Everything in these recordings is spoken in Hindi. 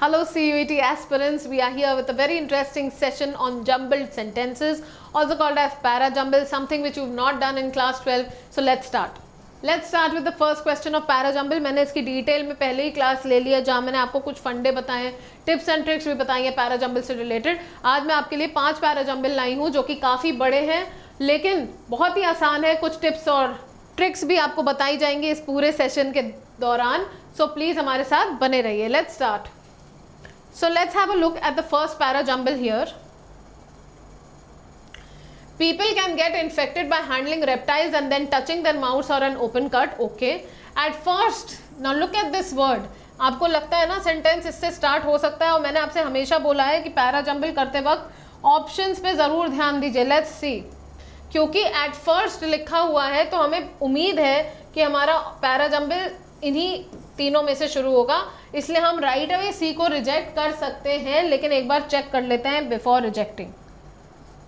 Hello CUET aspirants, we are here with a very interesting session on jumbled sentences, also called as para-jumble, something which you've not done in class 12. So let's start. Let's start with the first question of para-jumble. मैंने इसकी डिटेल में पहले ही क्लास ले लिया जहाँ मैंने आपको कुछ फंडे बताए हैं, टिप्स एंड ट्रिक्स भी बताई हैं para-jumble से रिलेटेड. आज मैं आपके लिए 5 para-jumble लाई हूँ जो कि काफ़ी बड़े हैं लेकिन बहुत ही आसान है. कुछ टिप्स और ट्रिक्स भी आपको बताई जाएंगी इस पूरे सेशन के दौरान. सो प्लीज़ हमारे साथ बने रहिए. Let's start. So let's have a look at the first para-jumble here. People can get infected by handling reptiles and then touching their mouths or an open cut. Okay. At first, now look at this word. आपको लगता है ना सेंटेंस इससे स्टार्ट हो सकता है और मैंने आपसे हमेशा बोला है कि para-jumble करते वक्त ऑप्शंस पे ज़रूर ध्यान दीजिए. Let's see. क्योंकि at first लिखा हुआ है तो हमें उम्मीद है कि हमारा para-jumble इन्हीं तीनों में से शुरू होगा, इसलिए हम राइट अवे सी को रिजेक्ट कर सकते हैं. लेकिन एक बार चेक कर लेते हैं बिफोर रिजेक्टिंग.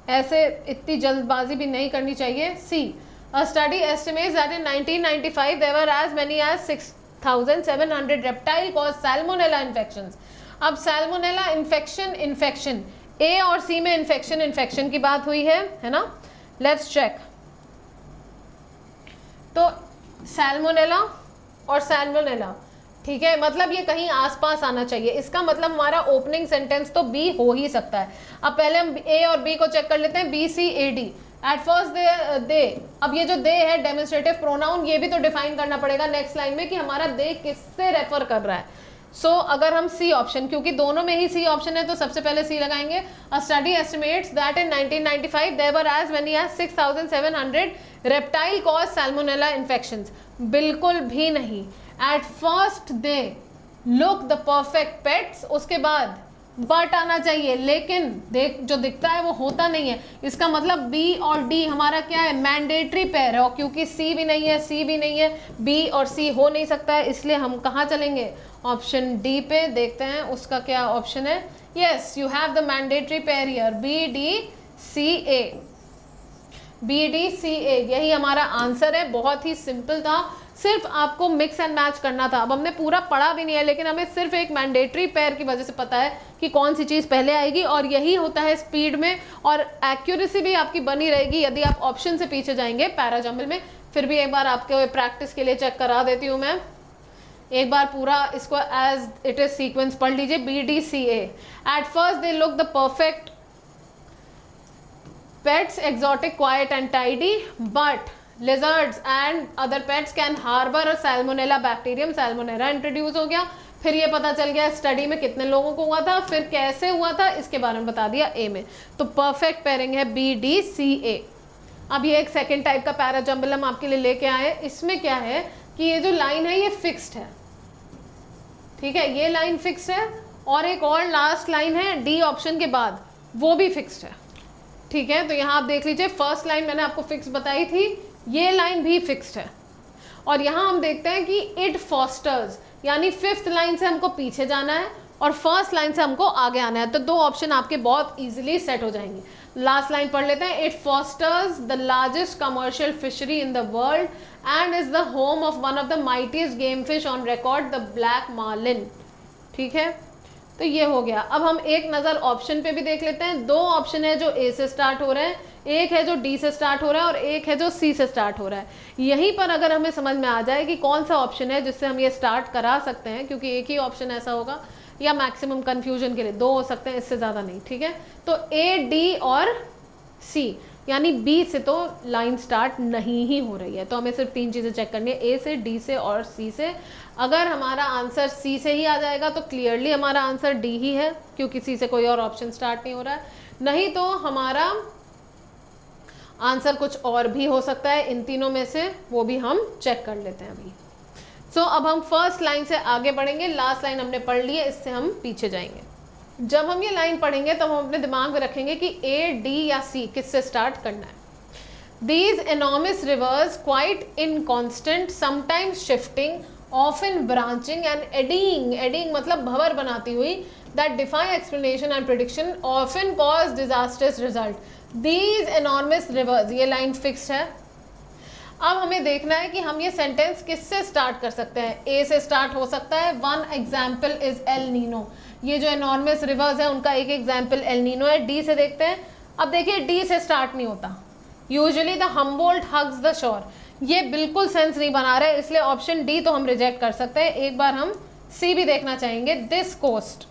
ऐसे इतनी जल्दबाजी भी नहीं करनी चाहिए. C. A study estimates that in 1995 there were as many as 6,700 reptile cause salmonella infections. अब सैल्मोनेला इन्फेक्शन ए और सी में इन्फेक्शन की बात हुई है ना. Let's check. तो सैल्मोनेला और सैल्मोनेला, ठीक है, मतलब ये कहीं आसपास आना चाहिए. इसका मतलब हमारा ओपनिंग सेंटेंस तो बी हो ही सकता है. अब पहले हम ए और बी को चेक कर लेते हैं. B C A D. At first they. अब ये जो दे है डेमोन्स्ट्रेटिव प्रोनाउन, ये भी तो डिफाइन करना पड़ेगा नेक्स्ट लाइन में कि हमारा दे किससे रेफर कर रहा है. सो अगर हम सी ऑप्शन, क्योंकि दोनों में ही सी ऑप्शन है तो सबसे पहले सी लगाएंगे. A study estimates that in 1995 there were as many as 6,700 reptile cause salmonella infections. बिल्कुल भी नहीं. At first they look the perfect pets, उसके बाद बट आना चाहिए, लेकिन देख जो दिखता है वो होता नहीं है. इसका मतलब बी और डी हमारा क्या है, मैंडेटरी पेयर है. और क्योंकि सी भी नहीं है, सी भी नहीं है, बी और सी हो नहीं सकता है, इसलिए हम कहाँ चलेंगे, ऑप्शन डी पे. देखते हैं उसका क्या ऑप्शन है. Yes, you have the mandatory pair here, B D C A. B D C A यही हमारा आंसर है. बहुत ही सिंपल था, सिर्फ आपको मिक्स एंड मैच करना था. अब हमने पूरा पढ़ा भी नहीं है लेकिन हमें सिर्फ एक मैंडेटरी पेयर की वजह से पता है कि कौन सी चीज़ पहले आएगी, और यही होता है स्पीड में, और एक्यूरेसी भी आपकी बनी रहेगी यदि आप ऑप्शन से पीछे जाएंगे para-jumble में. फिर भी एक बार आपके प्रैक्टिस के लिए चेक करा देती हूँ मैं. एक बार पूरा इसको एज इट इज सीक्वेंस पढ़ लीजिए. B D C A. At first they look the perfect pets, exotic, quiet and tidy, but lizards and other pets can harbor a salmonella bacterium. salmonella introduce हो गया. फिर ये पता चल गया स्टडी में कितने लोगों को हुआ था, फिर कैसे हुआ था, इसके बारे में बता दिया ए में. तो परफेक्ट पेयरिंग है बी डी सी ए. अब ये एक सेकेंड टाइप का para-jumble हम आपके लिए लेके आए. इसमें क्या है कि ये जो लाइन है ये फिक्स्ड है, ठीक है, ये लाइन फिक्स्ड है, और एक और लास्ट लाइन है डी ऑप्शन के बाद, वो भी फिक्स्ड है, ठीक है. तो यहाँ आप देख लीजिए, फर्स्ट लाइन मैंने आपको फिक्स बताई थी, ये लाइन भी फिक्स्ड है. और यहाँ हम देखते हैं कि इट फॉस्टर्स, यानी फिफ्थ लाइन से हमको पीछे जाना है और फर्स्ट लाइन से हमको आगे आना है. तो दो ऑप्शन आपके बहुत इजीली सेट हो जाएंगे. लास्ट लाइन पढ़ लेते हैं. It fosters the largest commercial fishery in the world and is the home of one of the mightiest game fish on record, the black marlin. ठीक है, तो ये हो गया. अब हम एक नज़र ऑप्शन पे भी देख लेते हैं. दो ऑप्शन है जो ए से स्टार्ट हो रहे हैं, एक है जो डी से स्टार्ट हो रहा है, और एक है जो सी से स्टार्ट हो रहा है. यहीं पर अगर हमें समझ में आ जाए कि कौन सा ऑप्शन है जिससे हम ये स्टार्ट करा सकते हैं, क्योंकि एक ही ऑप्शन ऐसा होगा, या मैक्सिमम कन्फ्यूजन के लिए दो हो सकते हैं, इससे ज़्यादा नहीं, ठीक है. तो ए डी और सी, यानी बी से तो लाइन स्टार्ट नहीं ही हो रही है. तो हमें सिर्फ तीन चीज़ें चेक करनी है, ए से, डी से और सी से. अगर हमारा आंसर सी से ही आ जाएगा तो क्लियरली हमारा आंसर डी ही है, क्योंकि सी से कोई और ऑप्शन स्टार्ट नहीं हो रहा है. नहीं तो हमारा आंसर कुछ और भी हो सकता है इन तीनों में से, वो भी हम चेक कर लेते हैं अभी. सो अब हम फर्स्ट लाइन से आगे बढ़ेंगे. लास्ट लाइन हमने पढ़ ली है, इससे हम पीछे जाएंगे. जब हम ये लाइन पढ़ेंगे तब हम अपने दिमाग में रखेंगे कि ए, डी या सी किससे स्टार्ट करना है. These enormous rivers, quite inconstant, sometimes shifting, often branching and eddying. Eddying मतलब भंवर बनाती हुई. That defy explanation and prediction, often cause disastrous result. These enormous rivers, ये लाइन फिक्स है. अब हमें देखना है कि हम ये सेंटेंस किससे स्टार्ट कर सकते हैं. ए से स्टार्ट हो सकता है. One example is El Nino. ये जो एनॉर्मस रिवर्स है उनका एक एग्जाम्पल एल नीनो है। डी से देखते हैं। अब देखिए डी से स्टार्ट नहीं होता, usually the Humboldt hugs the शोर, ये बिल्कुल सेंस नहीं बना रहा है, इसलिए ऑप्शन डी तो हम रिजेक्ट कर सकते हैं। एक बार हम सी भी देखना चाहेंगे। दिस कोस्ट,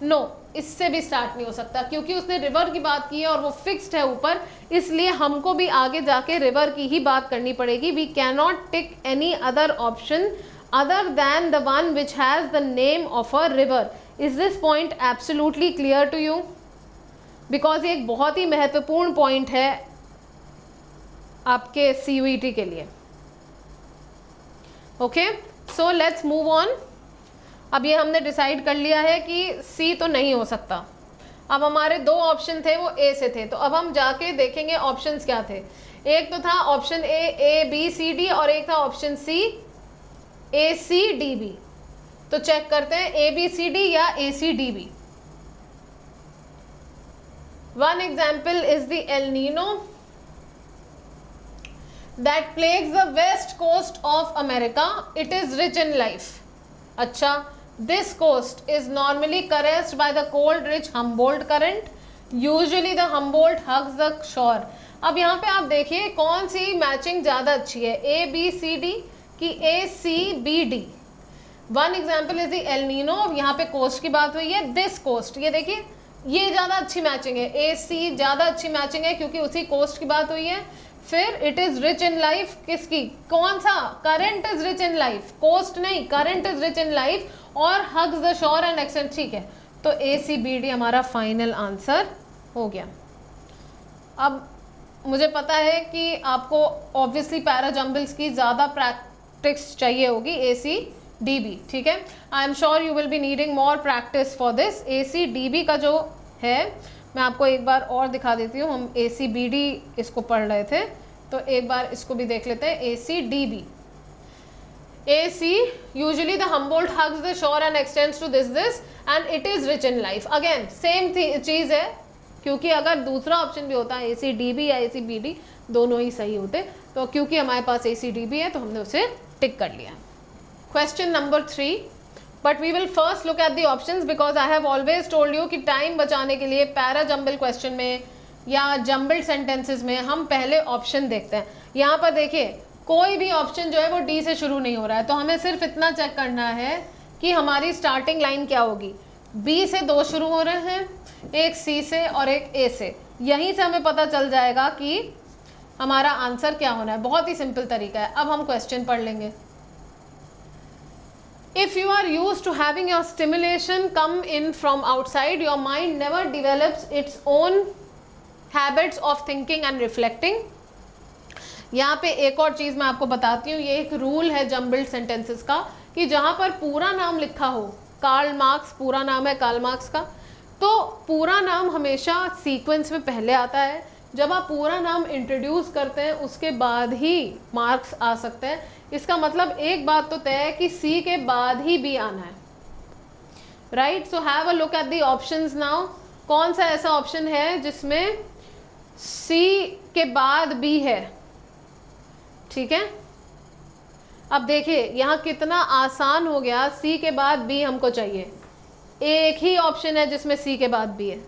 नो, इससे भी स्टार्ट नहीं हो सकता क्योंकि उसने रिवर की बात की है और वो फिक्स्ड है ऊपर, इसलिए हमको भी आगे जाके रिवर की ही बात करनी पड़ेगी। We can not tick any other option other than the one which has the name of a river. Is this point absolutely clear to you? Because ये एक बहुत ही महत्वपूर्ण पॉइंट है आपके CUET के लिए। Okay, so let's move on. अब ये हमने डिसाइड कर लिया है कि सी तो नहीं हो सकता। अब हमारे दो ऑप्शन थे, वो ए से थे, तो अब हम जाके देखेंगे ऑप्शंस क्या थे। एक तो था option A B C D, और एक था option C A C D B. तो चेक करते हैं ए बी सी डी या A C D B. One example is the El Nino that plagues the west coast of America, it is rich in life. अच्छा, this coast is normally caressed by the cold rich Humboldt current, usually the Humboldt hugs the shore. अब यहाँ पे आप देखिए कौन सी मैचिंग ज्यादा अच्छी है, ए बी सी डी कि A C B D. One example is the El Nino, यहाँ पे कोस्ट की बात हुई है। दिस कोस्ट, ये देखिए ये ज़्यादा अच्छी मैचिंग है, ए सी ज़्यादा अच्छी मैचिंग है क्योंकि उसी कोस्ट की बात हुई है। फिर it is rich in life, किसकी, कौन सा, current is rich in life, coast नहीं, current is rich in life, और hugs the shore and extend. ठीक है, तो ए सी बी डी हमारा फाइनल आंसर हो गया। अब मुझे पता है कि आपको ऑब्वियसली पैराजम्बल्स की ज़्यादा प्रैक्टिस चाहिए होगी, ए सी डी बी, ठीक है। I am sure you will be needing more practice for this. A C D B का जो है मैं आपको एक बार और दिखा देती हूँ। हम ए सी बी डी इसको पढ़ रहे थे, तो एक बार इसको भी देख लेते हैं। A C D B, A C usually the Humboldt hugs the shore and extends to this and it is rich in life. Again same चीज़ है, क्योंकि अगर दूसरा ऑप्शन भी होता है ए सी डी बी या ए सी बी डी, दोनों ही सही होते, तो क्योंकि हमारे पास ए सी डी बी है तो हमने उसे टिक कर लिया। Question number 3, but we will first look at the options because I have always told you कि टाइम बचाने के लिए पैरा जम्बल क्वेश्चन में या जम्बल्ड सेंटेंसेस में हम पहले ऑप्शन देखते हैं। यहाँ पर देखिए कोई भी ऑप्शन जो है वो डी से शुरू नहीं हो रहा है, तो हमें सिर्फ इतना चेक करना है कि हमारी स्टार्टिंग लाइन क्या होगी। बी से 2 शुरू हो रहे हैं, एक सी से और एक ए से, यहीं से हमें पता चल जाएगा कि हमारा आंसर क्या होना है। बहुत ही सिंपल तरीका है। अब हम क्वेश्चन पढ़ लेंगे। If you are used to having your stimulation come in from outside, your mind never develops its own habits of thinking and reflecting. यहाँ पे एक और चीज़ मैं आपको बताती हूँ, ये एक रूल है जम्बल्ड सेंटेंसेस का कि जहाँ पर पूरा नाम लिखा हो, कार्ल मार्क्स पूरा नाम है कार्ल मार्क्स का, तो पूरा नाम हमेशा सीक्वेंस में पहले आता है। जब आप पूरा नाम इंट्रोड्यूस करते हैं उसके बाद ही मार्क्स आ सकते हैं। इसका मतलब एक बात तो तय है कि सी के बाद ही बी आना है, right. So have a look at the options now. कौन सा ऐसा ऑप्शन है जिसमें सी के बाद बी है, ठीक है। अब देखिए यहाँ कितना आसान हो गया, सी के बाद बी हमको चाहिए। एक ही ऑप्शन है जिसमें सी के बाद बी है,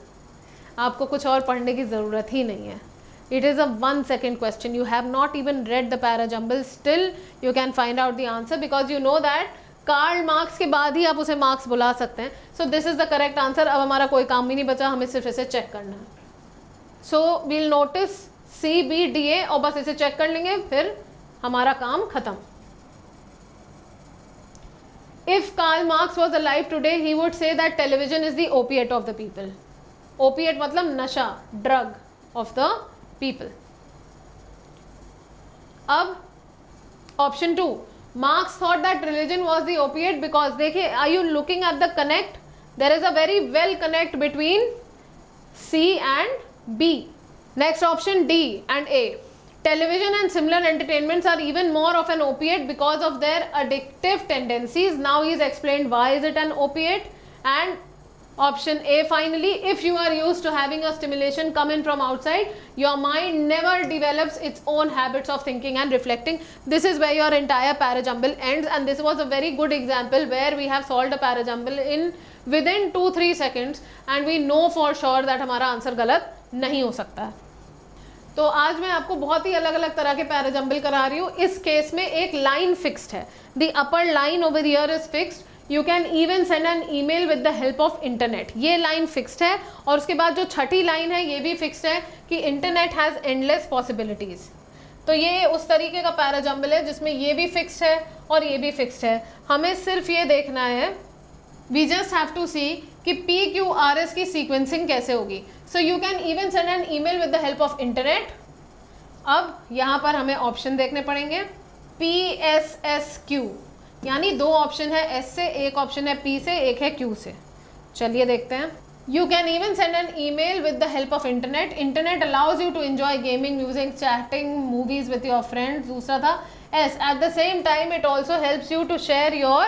आपको कुछ और पढ़ने की ज़रूरत ही नहीं है। It is a 1 second question. You have not even read the parajumble. Still, you can find out the answer because you know that Karl Marx के बाद ही आप उसे मार्क्स बुला सकते हैं। So this is the correct answer. अब हमारा कोई काम ही नहीं बचा, हमें सिर्फ इसे चेक करना है। So we'll notice C, B, D, A और बस इसे चेक कर लेंगे, फिर हमारा काम खत्म। If Karl Marx was alive today, he would say that television is the opiate of the people. Opiate मतलब नशा, drug of the people. अब option 2, Marx thought that religion was the opiate because देखिए, are you looking at the connect? There is a very well connect between C and B. Next option D and A. Television and similar entertainments are even more of an opiate because of their addictive tendencies. Now he has explained why is it an opiate. And option A finally, if you are used to having a stimulation come in from outside, your mind never develops its own habits of thinking and reflecting. This is where your entire parajumble ends, and this was a very good example where we have solved a parajumble in within 2-3 seconds and we know for sure that हमारा आंसर गलत नहीं हो सकता है। तो आज मैं आपको बहुत ही अलग अलग तरह के पैराजंबल करा रही हूँ। इस केस में एक लाइन फिक्स्ड है, the upper line over here is fixed, you can even send an email with the help of internet. ये लाइन फिक्स्ड है और उसके बाद जो छठी लाइन है ये भी फिक्स्ड है कि इंटरनेट हैज़ एंडलेस पॉसिबिलिटीज़। तो ये उस तरीके का पैराजंबल है जिसमें ये भी फिक्स्ड है और ये भी फिक्स्ड है। हमें सिर्फ ये देखना है, वी जस्ट हैव टू सी कि PQRS की सीक्वेंसिंग कैसे होगी। So you can even send an email with the help of internet. अब यहाँ पर हमें ऑप्शन देखने पड़ेंगे, PSSQ, यानी 2 ऑप्शन है S से, एक ऑप्शन है P से, एक है Q से। चलिए देखते हैं। You can even send an email with the help of internet. Internet allows you to enjoy gaming, music, chatting, movies with your friends. दूसरा था S. At the same time, it also helps you to share your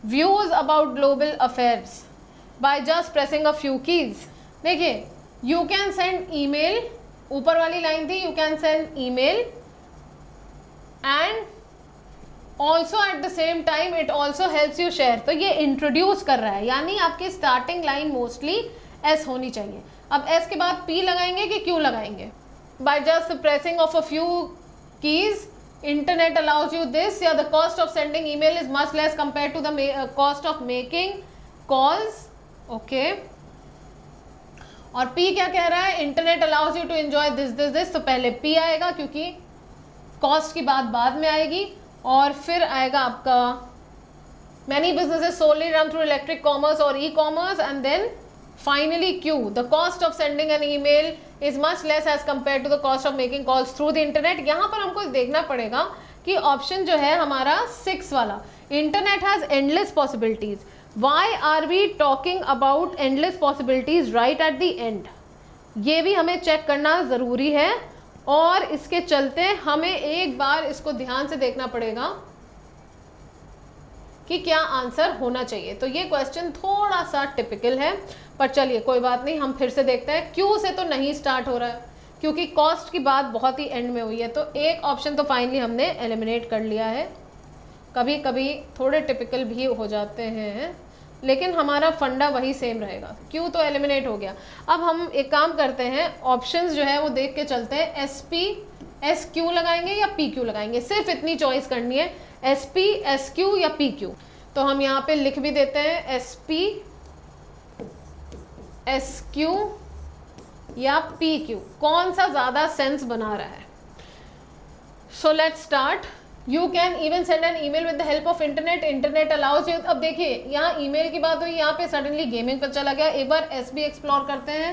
views about global affairs by just pressing a few keys. देखिए, you can send email, ऊपर वाली लाइन थी you can send email and also at the same time it also helps you share। तो ये इंट्रोड्यूस कर रहा है, यानी आपकी स्टार्टिंग लाइन मोस्टली S होनी चाहिए। अब S के बाद P लगाएंगे कि Q लगाएंगे? By just pressing of a few keys, internet allows you this, या the cost of sending email is much less compared to the cost of making calls। okay। और P क्या कह रहा है? Internet allows you to enjoy this. तो पहले P आएगा क्योंकि कॉस्ट की बात बाद में आएगी, और फिर आएगा आपका many businesses solely run through electric commerce और e commerce, and then finally Q, the cost of sending an email is much less as compare to the cost of making calls through the internet. यहाँ पर हमको देखना पड़ेगा कि ऑप्शन जो है हमारा 6 वाला, internet has endless possibilities, why are we talking about endless possibilities right at the end, ये भी हमें चेक करना ज़रूरी है। और इसके चलते हमें एक बार इसको ध्यान से देखना पड़ेगा कि क्या आंसर होना चाहिए। तो ये क्वेश्चन थोड़ा सा टिपिकल है, पर चलिए कोई बात नहीं, हम फिर से देखते हैं। Q से तो नहीं स्टार्ट हो रहा है क्योंकि कॉस्ट की बात बहुत ही एंड में हुई है, तो एक ऑप्शन तो फाइनली हमने एलिमिनेट कर लिया है। कभी कभी थोड़े टिपिकल भी हो जाते हैं, लेकिन हमारा फंडा वही सेम रहेगा। Q तो एलिमिनेट हो गया। अब हम एक काम करते हैं, ऑप्शंस जो है वो देख के चलते हैं, SQ लगाएंगे या PQ लगाएंगे, सिर्फ इतनी चॉइस करनी है, SP, SQ या PQ। तो हम यहाँ पे लिख भी देते हैं SP, SQ या PQ, कौन सा ज़्यादा सेंस बना रहा है। So let's start. You can even send an email with the help of internet, internet allows you. अब देखिए यहाँ ईमेल की बात हुई, यहाँ पे सडनली गेमिंग पर चला गया। एक बार S भी एक्सप्लोर करते हैं।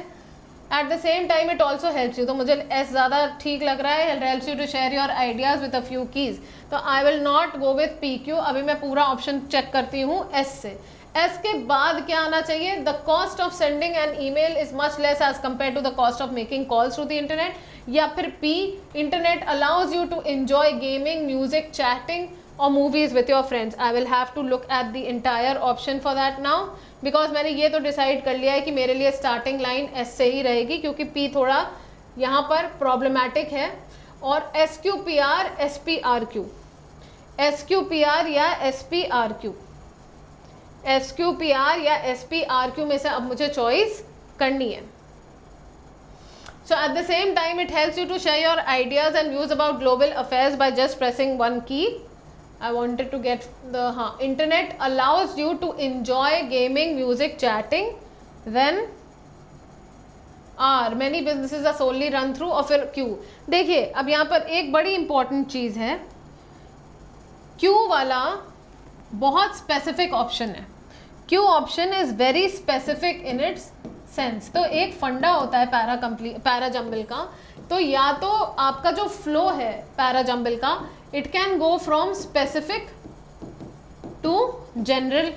At the same time it also helps you, तो मुझे S ज़्यादा ठीक लग रहा है, helps you to share your ideas with a few keys. तो I will not go with PQ। अभी मैं पूरा ऑप्शन चेक करती हूँ S से। S के बाद क्या आना चाहिए? The cost of sending an email is much less as compare to the cost of making calls through the internet, या फिर P, internet allows you to enjoy gaming, music, chatting और movies with your friends. I will have to look at the entire option for that now, because मैंने ये तो डिसाइड कर लिया है कि मेरे लिए स्टार्टिंग लाइन S से ही रहेगी, क्योंकि P थोड़ा यहाँ पर प्रॉब्लमैटिक है। और SQPR, SPRQ, SQPR या SPRQ, SQPR या SPRQ में से अब मुझे चॉइस करनी है। So at the same time it helps you to share your ideas and views about global affairs by just pressing one key. I wanted to get the internet allows you to enjoy gaming, music, chatting, then R, many businesses are solely run through, और फिर Q। देखिए अब यहाँ पर एक बड़ी इंपॉर्टेंट चीज़ है, Q वाला बहुत स्पेसिफिक ऑप्शन है। Q option is very specific in its sense. तो एक फंडा होता है पैराजंबल का, तो या तो आपका जो फ्लो है पैराजंबल का, it can go from specific to general,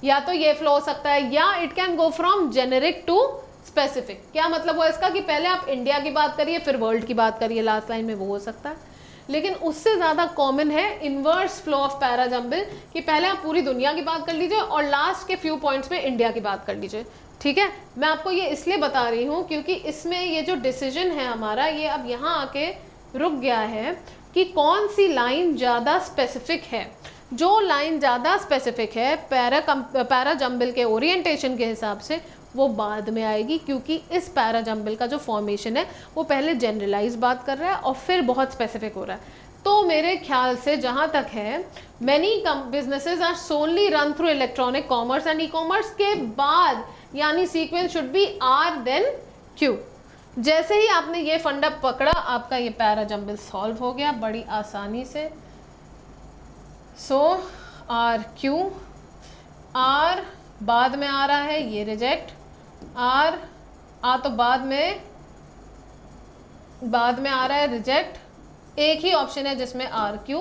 या तो ये फ्लो हो सकता है, या it can go from generic to specific. क्या मतलब हुआ इसका कि पहले आप इंडिया की बात करिए फिर वर्ल्ड की बात करिए, लास्ट लाइन में वो हो सकता है। लेकिन उससे ज़्यादा कॉमन है इन्वर्स फ्लो ऑफ पैराजंबल, कि पहले आप पूरी दुनिया की बात कर लीजिए और लास्ट के फ्यू पॉइंट्स में इंडिया की बात कर लीजिए। ठीक है, मैं आपको ये इसलिए बता रही हूँ क्योंकि इसमें ये जो डिसीजन है हमारा, ये अब यहाँ आके रुक गया है कि कौन सी लाइन ज़्यादा स्पेसिफिक है। जो लाइन ज़्यादा स्पेसिफिक है पैरा जम्बल के ओरिएंटेशन के हिसाब से वो बाद में आएगी, क्योंकि इस पैरा जम्बल का जो फॉर्मेशन है वो पहले जनरलाइज बात कर रहा है और फिर बहुत स्पेसिफिक हो रहा है। तो मेरे ख्याल से जहाँ तक है, many businesses are solely run through electronic commerce and e commerce के बाद, यानी sequence should be R then Q. जैसे ही आपने ये फंडा पकड़ा, आपका ये पैरा जम्बल सॉल्व हो गया बड़ी आसानी से। सो आर क्यू, आर बाद में आ रहा है, ये रिजेक्ट, आर तो बाद में आ रहा है, रिजेक्ट। एक ही ऑप्शन है जिसमें आर क्यू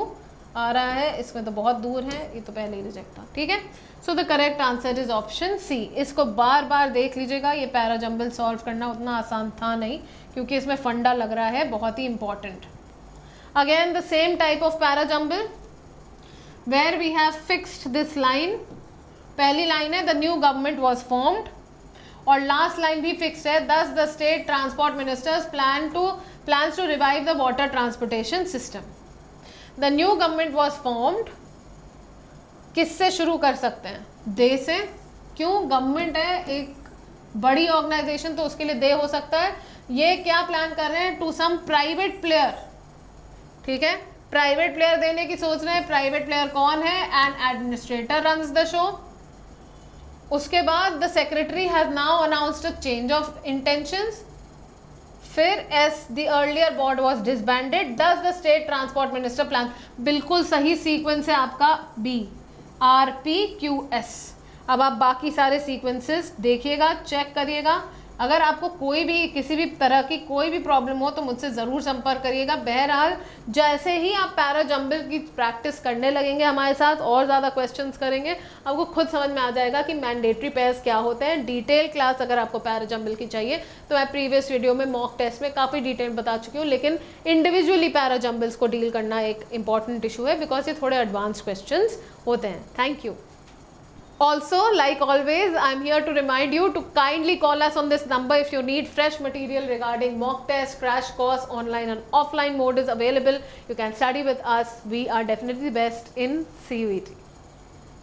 आ रहा है, इसमें तो बहुत दूर है, ये तो पहले ही रिजेक्ट था, ठीक है। So the correct answer is option C. इसको बार बार देख लीजिएगा, ये पैरा जम्बल सॉल्व करना उतना आसान था नहीं, क्योंकि इसमें फंडा लग रहा है बहुत ही important. Again the same type of para jumble where we have fixed this line. पहली लाइन है the new government was formed, और लास्ट लाइन भी फिक्स्ड है, thus the state transport ministers plans to revive the water transportation system. The new government was formed, किससे शुरू कर सकते हैं? दे से, क्यों? गवर्नमेंट है, एक बड़ी ऑर्गेनाइजेशन, तो उसके लिए दे हो सकता है। ये क्या प्लान कर रहे हैं? टू सम प्राइवेट प्लेयर, ठीक है, प्राइवेट प्लेयर देने की सोच रहे हैं। प्राइवेट प्लेयर कौन है? An administrator runs the show. उसके बाद the secretary has now announced a change of intentions. फिर as the earlier board was disbanded, thus the state transport minister plan. बिल्कुल सही सीक्वेंस है आपका B, R P Q S. अब आप बाकी सारे सीक्वेंसेस देखिएगा, चेक करिएगा। अगर आपको कोई भी किसी भी तरह की कोई भी प्रॉब्लम हो तो मुझसे ज़रूर संपर्क करिएगा। बहरहाल जैसे ही आप पैरा जम्बल की प्रैक्टिस करने लगेंगे हमारे साथ, और ज़्यादा क्वेश्चंस करेंगे, आपको खुद समझ में आ जाएगा कि मैंडेटरी पेयर्स क्या होते हैं। डिटेल क्लास अगर आपको पैरा जम्बल की चाहिए तो मैं प्रीवियस वीडियो में मॉक टेस्ट में काफ़ी डिटेल बता चुकी हूँ, लेकिन इंडिविजुअली पैरा जम्बल्स को डील करना एक इंपॉर्टेंट इशू है, बिकॉज ये थोड़े एडवांस क्वेश्चंस होते हैं। Thank you. Also, like always, I'm here to remind you to kindly call us on this number if you need fresh material regarding mock test, crash course, online and offline mode is available. You can study with us. We are definitely the best in CUET.